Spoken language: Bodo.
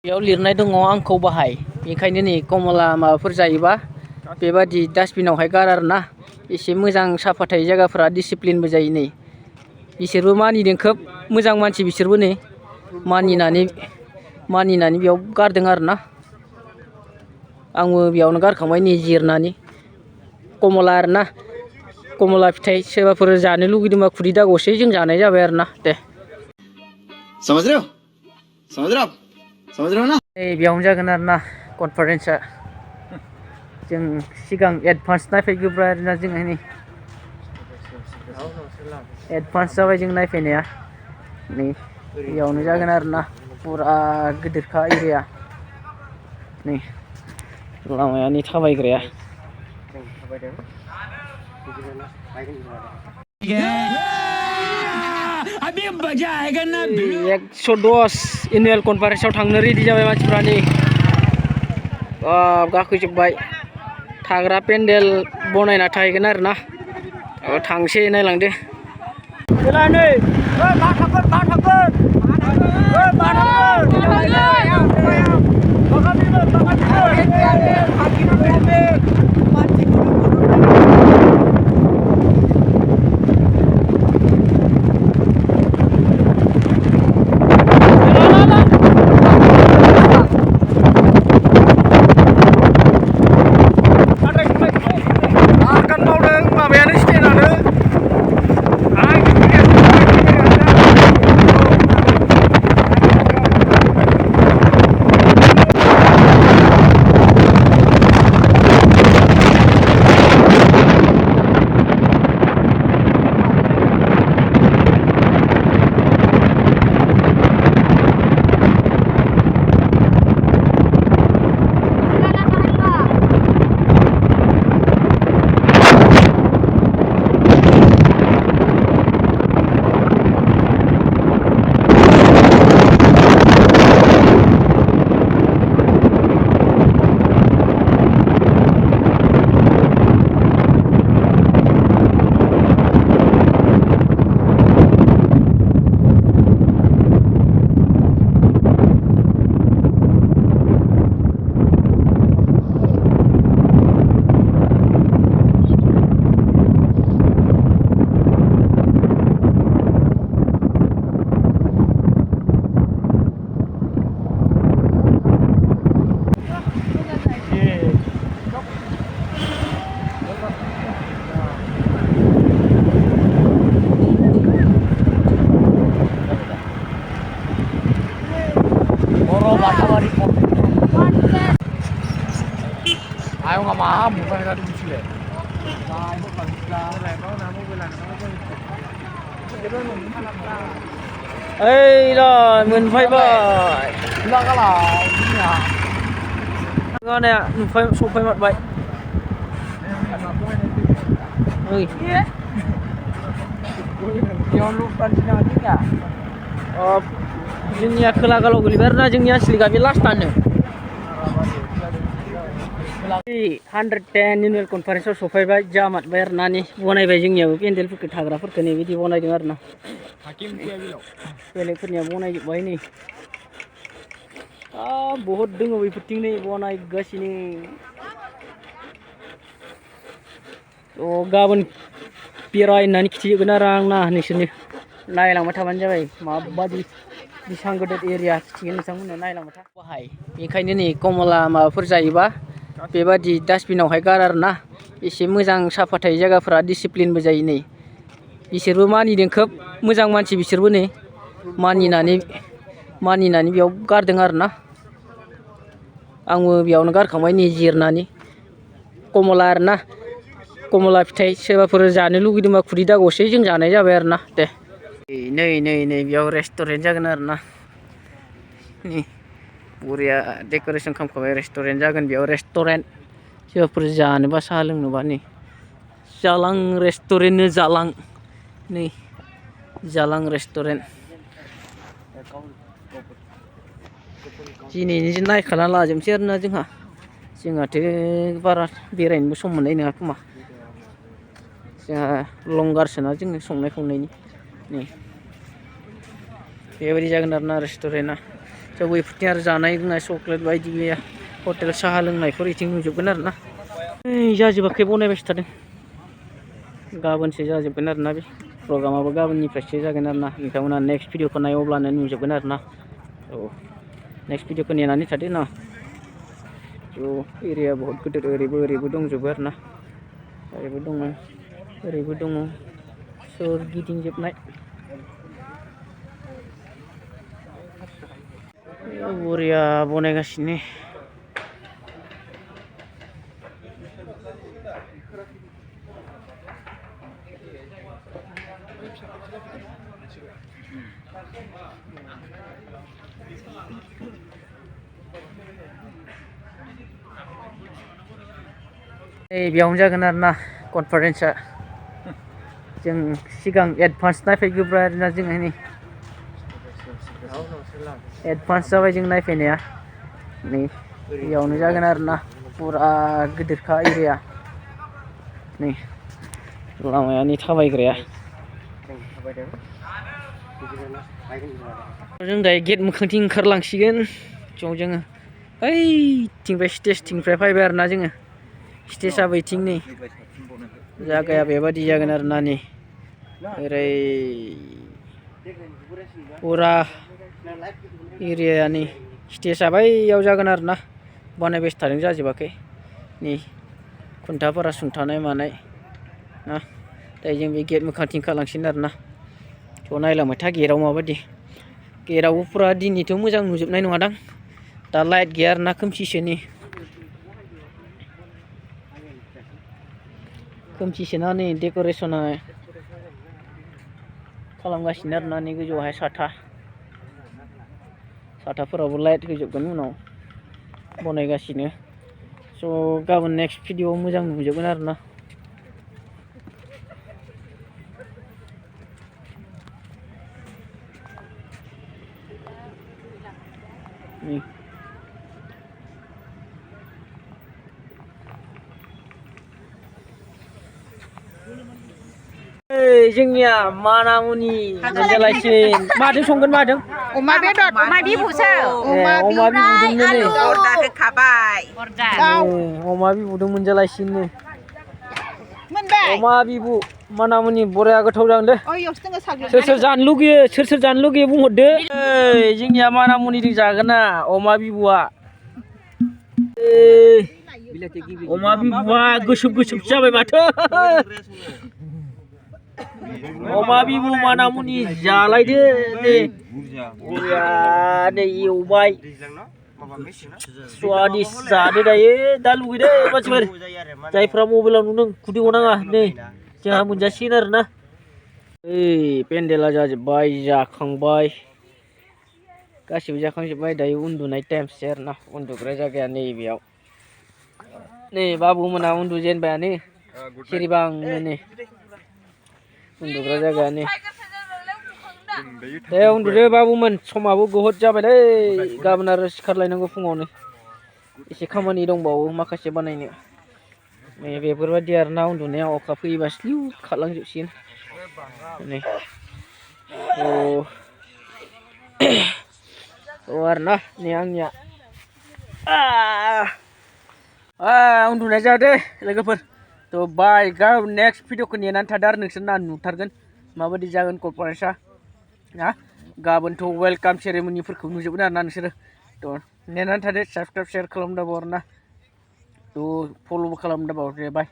बेयाव लिरनाय दङ आंखौ बाहाय बेनिखायनो नै कमला माबाफोर जायोबा बेबादि डास्टबिनावहाय गार आरोना एसे मोजां साफा थायो जायगाफोरा डिसिप्लिनबो जायो नै बिसोरबो मानिदों खोब मोजां मानसि बिसोरबो नै मानिनानै बेयाव गारदों आरोना आंबो बेयावनो गारखांबाय नै जिरनानै कमला आरोना कमला फिथाइ सोरबाफोर जानो लुगैदोंबा खुदै दागौसै जों जानाय जाबाय आरोना दे समझ रहे हो ना बेयावनो जागोन आरोना कनफारेन्सआ जों सिगां एडभान्स नायफैग्रोबाय आरोना जोङो नै एडभान्स जाबाय जों नायफैनाया नै बेयावनो जागोन आरोना पुरा गिदिरखा एरिया नै लामाया नै थाबायग्राया 110 एनुवेल कनफारेन्सआव थांनो रेडि जाबाय मानसिफ्रा नै गाखोजोब्बाय थाग्रा पेन्डेल बनायना थाहैगोन आरोना थांसै नायलांदो Ayo nggak paham, bukan tadi bisa. Nah, itu kalau sudah level, namun bilang rồi mình phải bơi lo cái là ngon nè mình phải số phải mặt vậy ơi jangan lupa dinanya जोंनिया खोला गालाव गोलैबाय आरोना जोंनि आसलि गामि लास्टानो 110 एनुवेल कनफारेन्सआव सफैबाय जामारबाय आरोना नै बनायबाय जोंनियाबो पेन्डेलफोरखौ थाग्राफोरखौ नै बिदि बनायदों आरोना बेलेगफोरनिया बनायजोब्बाय नै बहुद दङ बेफोरथिं नै बनायगासिनो गाबोन बेरायनानै खिथिजोबगोन आरो आंना नोंसोरनो नायलांबाय थाबानो जाबाय माबायदि बेसेबां गिदिर एरिया खिथिगोन नोंथांमोननो नायलांबाय था बाहाय बेनिखायनो नै कमला माबाफोर जायोबा बेबादि डास्टबिनावहाय गार आरोना एसे मोजां साफा थायो जायगाफोरा डिसिप्लिनबो जायो नै बिसोरबो मानिदों खोब मोजां मानसि बिसोरबो नै मानिनानै बेयाव गारदों आरोना आंबो बेयावनो गारखांबाय नै जिरनानै कमला आरोना कमला फिथाइ सोरबाफोर जानो लुगैदोंबा खुदै दागौसै जों जानाय जाबाय आरोना दे नै बेयाव रेस्टुरेन्ट जागोन आरोना नै बरिया डेक'रेसन खालामखाबाय रेस्टुरेन्ट जागोन बेयाव रेस्टुरेन्ट सोरबाफोर जानोबा साहा लोंनोबा नै जालां रेस्टुरेन्टनो जालां नै जालां रेस्टुरेन्ट दिनैनो नायखाना लाजोबनोसै आरोना जोंहाथ' बारा बेरायनोबो सम मोननाय नङा खोमा जोंहा लंगारसोना जोङो संनाय खावनायनि नै बेबायदि जागोन आरोना रेस्टुरेन्टआ थ' बैफोरथिं आरो जानाय लोंनाय चक्लेट बायदि मैया हटेल साहा लोंनायफोर इथिं नुजोबगोन आरो ना जाजोबाखै बनायबायसो थादों गाबोनसो जाजोबगोन आरो ना बे प्रग्रामाबो गाबोननिफ्रायसो जागोन आरो ना नोंथांमोना नेक्स्ट भिडिअखौ नायोब्लानो नुजोबगोन आरो ना औ नेक्स्ट भिडिअखौ नेनानै थादो ना थ' एरिया बहुत गिदिर ओरैबो दंजोबो आरो ना ओरैबो दङ ओरैबो दङ सोरगिदिंजोबनाय बरिया बनायगासिनो बेयावनो जागोन आरो ना कनफारेन्सआ जों सिगां एडभान्स नायफैग्रोबाय आरोना जोङो नै एडभान्स जाबाय जों नायफैनाया नै बेयावनो जागोन आरो ना पुरा गिदिरखा एरिया नै लामाया नै थाबायग्राया जों दायो गेट मोखांथिं ओंखारलांसिगोन जोङो ओइथिंनिफ्राय स्टेजथिंनिफ्राय फैबाय आरो ना जोङो स्टेजआ बैथिं नै जागाया बेबादि जागोन आरो ना नै ओरै पुरा एरियाया नै स्टेजआ बैयाव जागोन आरो ना बानायबायसो थादों जाजोबाखै नै खुन्थाफोरा सुंथानाय मानाय ना दायो जों बे गेट मोखांथिं ओंखारलांसिगोन आरो ना थ' नायलांबाय था गेटआव माबायदि गेटआवबो पुरा दिनैथ' मोजां नुजोबनाय नङादां दा लाइट गैया आरो ना खोमसिसो नै खोमसिसोना नै डेक'रेसना खालामगासिनो आरो ना नै गोजौआवहाय साथाफोरावबो लाइट होजोबगोन उनाव बनायगासिनो स' गाबोन नेक्स्ट भिडिअ'आव मोजां नुजोबगोन आरो ना जोंनिया मानामुनि मोनजालायसिन माजों संगोन माजों अमा बेदर अमा बिबुसो अमा बिबुदोंनो नै अर्डार होखाबाय अमा बिबुदों मोनजालायसिनो मोनबाय अमा बिबु मानामुनि बरिया गोथाव जागोन दे सोर जानो लुगैयो बुंहरदो जोंनिया मानामुनिजों जागोन ना अमा बिबुआ अमा बिबुआ गोसोम जाबाय माथो अमा बिबु मानामुनि जालायदो नै नै एवबाय स्वादिस जादो दायो दा लुगैदो मानसिफोर जायफ्रा मबाइलाव नुदों खुदै गनाङा नै जोंहा मोनजासिगोन आरो ना पेन्डेला जाजोब्बाय जाखांबाय गासिबो जाखांजोब्बाय दायो उन्दुनाय टाइमसो आरो ना उन्दुग्रा जायगाया नैबेयाव नै बाबुमोना उन्दुजेनबायानो सिरिबांनो नै उन्दुग्रा जायगायानो दे उन्दुदो बाबुमोन समाबो बहुद जाबायलै गाबोन आरो सिखारलायनांगौ फुङावनो एसे खामानि दंबावो माखासे बानायनो बेफोरबायदि आरो ना उन्दुनाया अखा फैयोबा स्लिउ खारलांजोबसिगोन नै आरो ना नै आंनिया उन्दुनाय जादो लोगोफोर थ' बाय गाबोन नेक्स्ट भिडिअखौ नेनानै थादो आरो नोंसोर ना नुथारगोन माबायदि जागोन कनफारेन्सआ ना गाबोनथ' वेलकाम सेरेमनिफोरखौ नुजोबगोन आरो ना नोंसोरो थ' नेनानै थादो साबसक्राइब शेयार खालामदाबाव आरो ना थ' फल'बो खालामदाबाव दे बाय